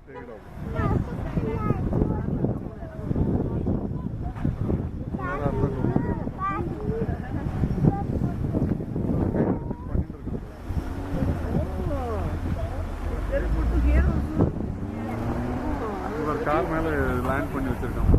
Take it off. Car மேலே land பண்ணி வச்சிருக்காங்க.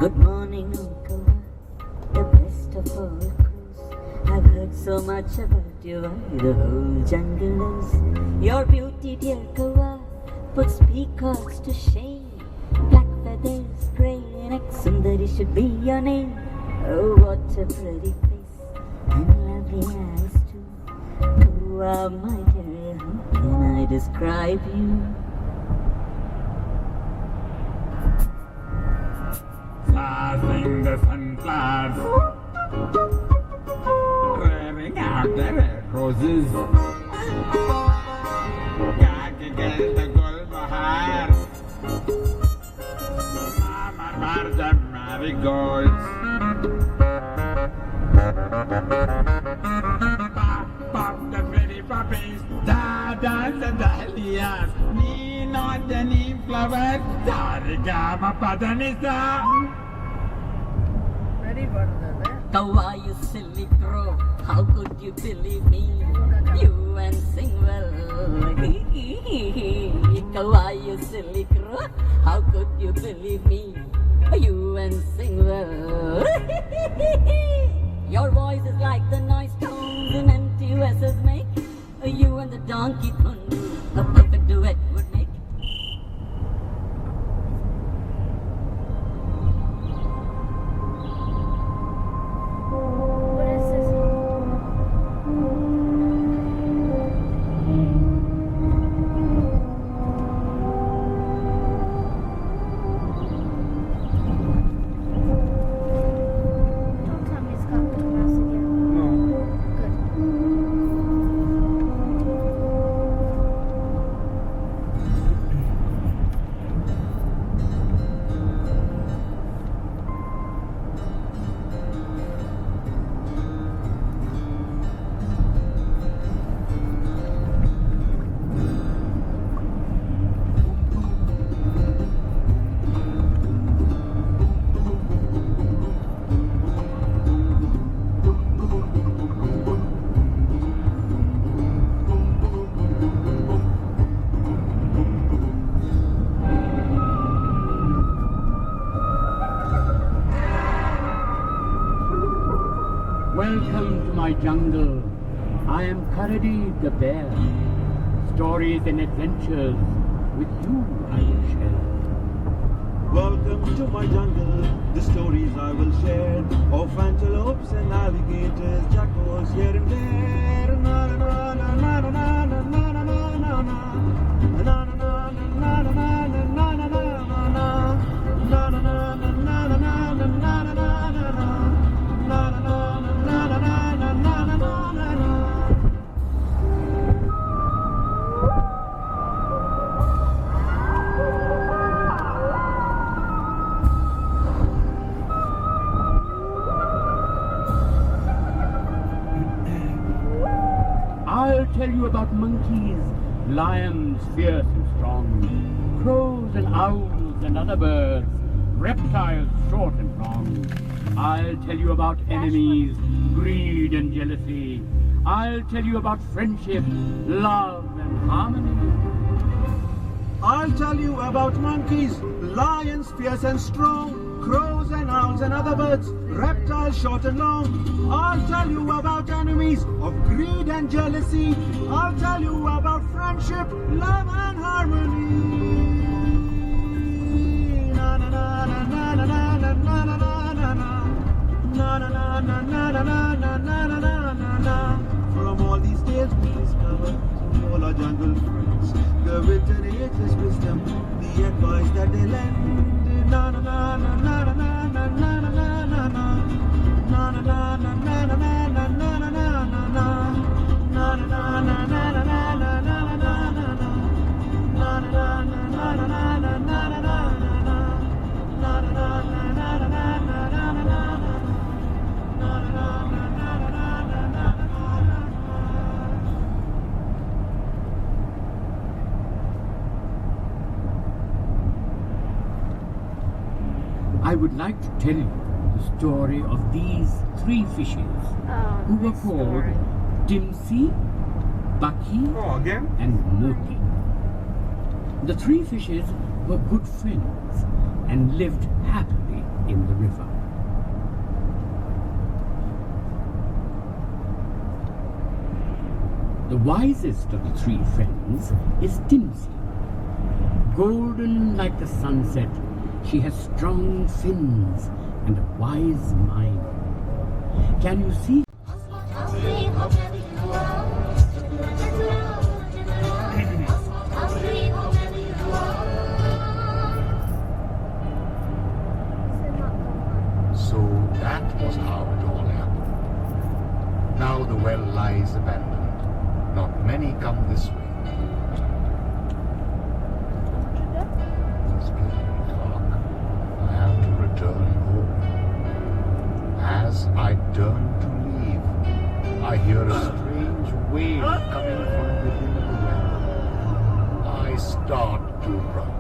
Good morning, Uncle. The best of all crews. I've heard so much about you, the whole jungle knows. Your beauty, dear Kawa, puts peacocks to shame. Black feathers, grey neck, Sundari should be your name. Oh, what a pretty face, and lovely eyes too. Kawa, my dear, how can I describe you? Sing the sunflowers, wearing out the red roses. Gagigal the gulbahar, Mar the marigolds. Pop the pretty puppies, da the dahlias. Ni not any flowers, Sarigama Padanisa. Kawa, you silly crow, how could you believe me? You and sing well. Kawa, you silly crow, how could you believe me? You and sing well. Your voice is like the noise tones an empty vessels make. You and the donkey kundu, a perfect duet would make. No. Good. my jungle. I am Karadi the bear. Stories and adventures with you I will share. Welcome to my jungle, the stories I will share of antelopes and alligators, jackals here and there. Na na na na na na na na na na na na na na na na na I'll tell you about monkeys, lions fierce and strong, crows and owls and other birds, reptiles short and long. I'll tell you about enemies, greed and jealousy. I'll tell you about friendship, love and harmony. I'll tell you about monkeys, lions fierce and strong, crows and owls and other birds, reptiles short and long. I'll tell you about enemies of greed and jealousy. I'll tell you about friendship, love and harmony. Na na na na na na na na na na na na na na na na na na na. From all these tales we discover, from all our jungle friends, the wit and ageless wisdom, the advice that they lend. Na na na na na na na na na na na na. Na na na na na na na na na na na na. Na na na na na na na na na na na na. Na na na na na na na na na na na. Na na na na na na na na na na. Na na na na na na na na na na. Na na na na na na na na na. I would like to tell you the story of these three fishes who were called Dimsy, Bucky, Oh, again? and Moti. The three fishes were good friends and lived happily in the river. The wisest of the three friends is Dimsy. Golden like the sunset, she has strong fins and a wise mind. Can you see? So that was how it all happened. Now the well lies abandoned. Not many come this way. It's getting dark. I have to return home. As I turn to leave, I hear a strange wave coming from within the well. I start to run.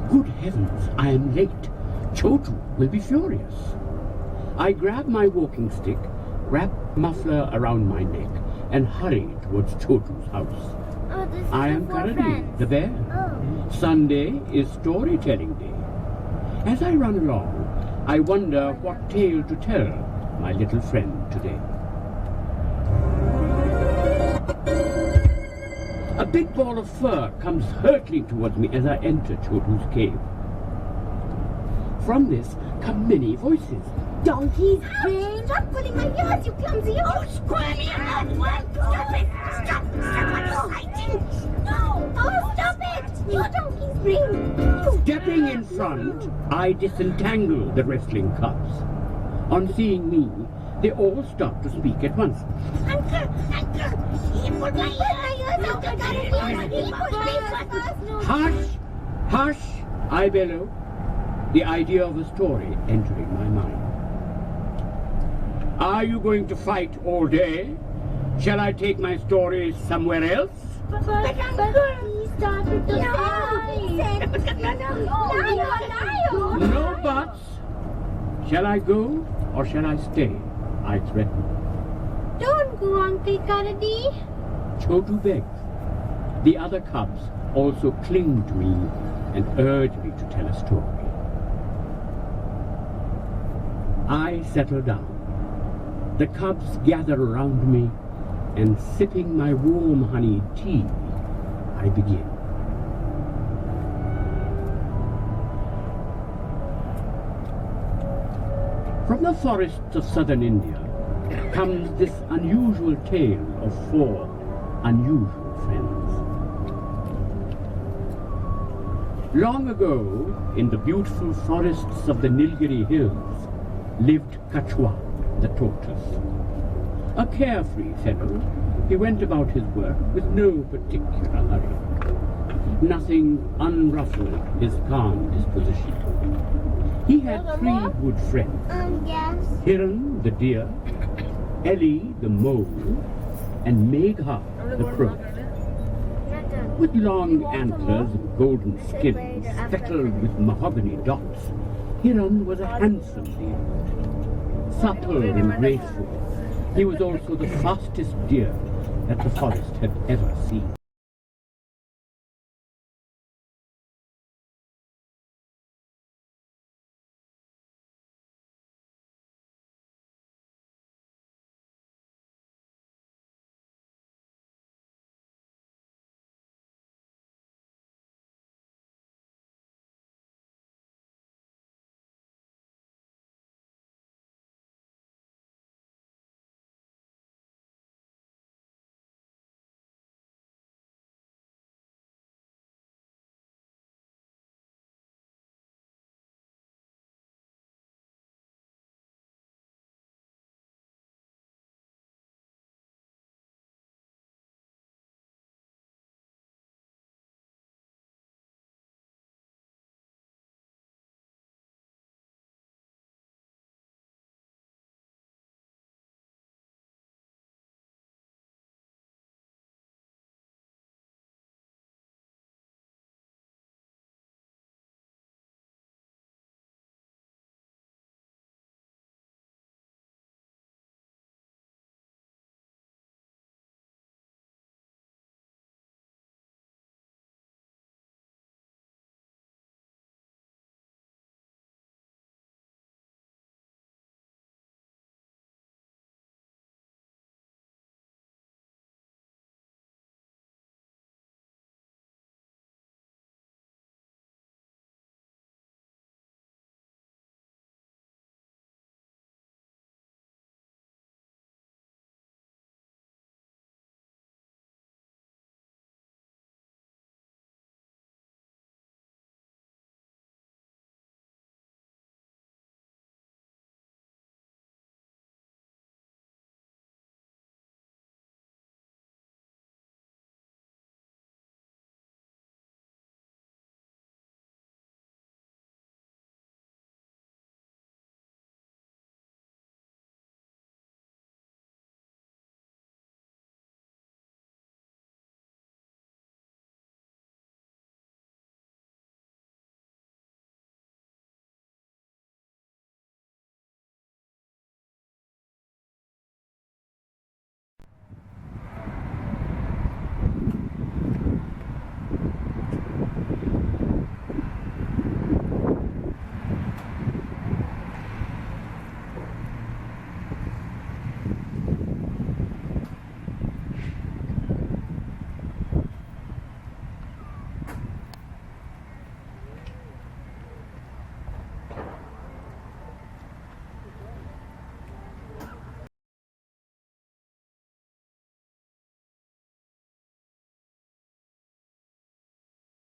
Good heavens, I am late. Chotu will be furious. I grab my walking stick, wrap muffler around my neck, and hurry towards Chotu's house. Oh, this is I the am four Karadi, friends. the bear. Oh. Sunday is storytelling day. As I run along, I wonder what tale to tell my little friend today. A big ball of fur comes hurtling towards me as I enter Chotu's cave. From this come many voices. Donkeys, stop pulling my ears, you clumsy old squirmy old one! Stop it! Stop! Stop exciting! No! Oh, stop it! You donkeys bring. Stepping in front, I disentangle the wrestling cubs. On seeing me, they all stop to speak at once. Uncle, he put my ears out. He put my ears. Hush! Hush! I bellow, the idea of a story entering my mind. Are you going to fight all day? Shall I take my story somewhere else? But he started to No buts. Shall I go or shall I stay? I threaten. Don't go, Uncle Kennedy. Chotu begs. The other cubs also cling to me and urge me to tell a story. I settle down. The cubs gather around me, and sipping my warm honey tea, I begin. From the forests of southern India comes this unusual tale of 4 unusual friends. Long ago, in the beautiful forests of the Nilgiri hills, lived Kachwa, the tortoise. A carefree fellow, he went about his work with no particular hurry. Nothing unruffled his calm disposition. He had 3 good friends, Yes. Hiran the deer, Ellie the mole, and Megha the crow. With long antlers and golden skins speckled with mahogany dots, Hiran was a handsome deer. Supple and graceful, he was also the fastest deer that the forest had ever seen.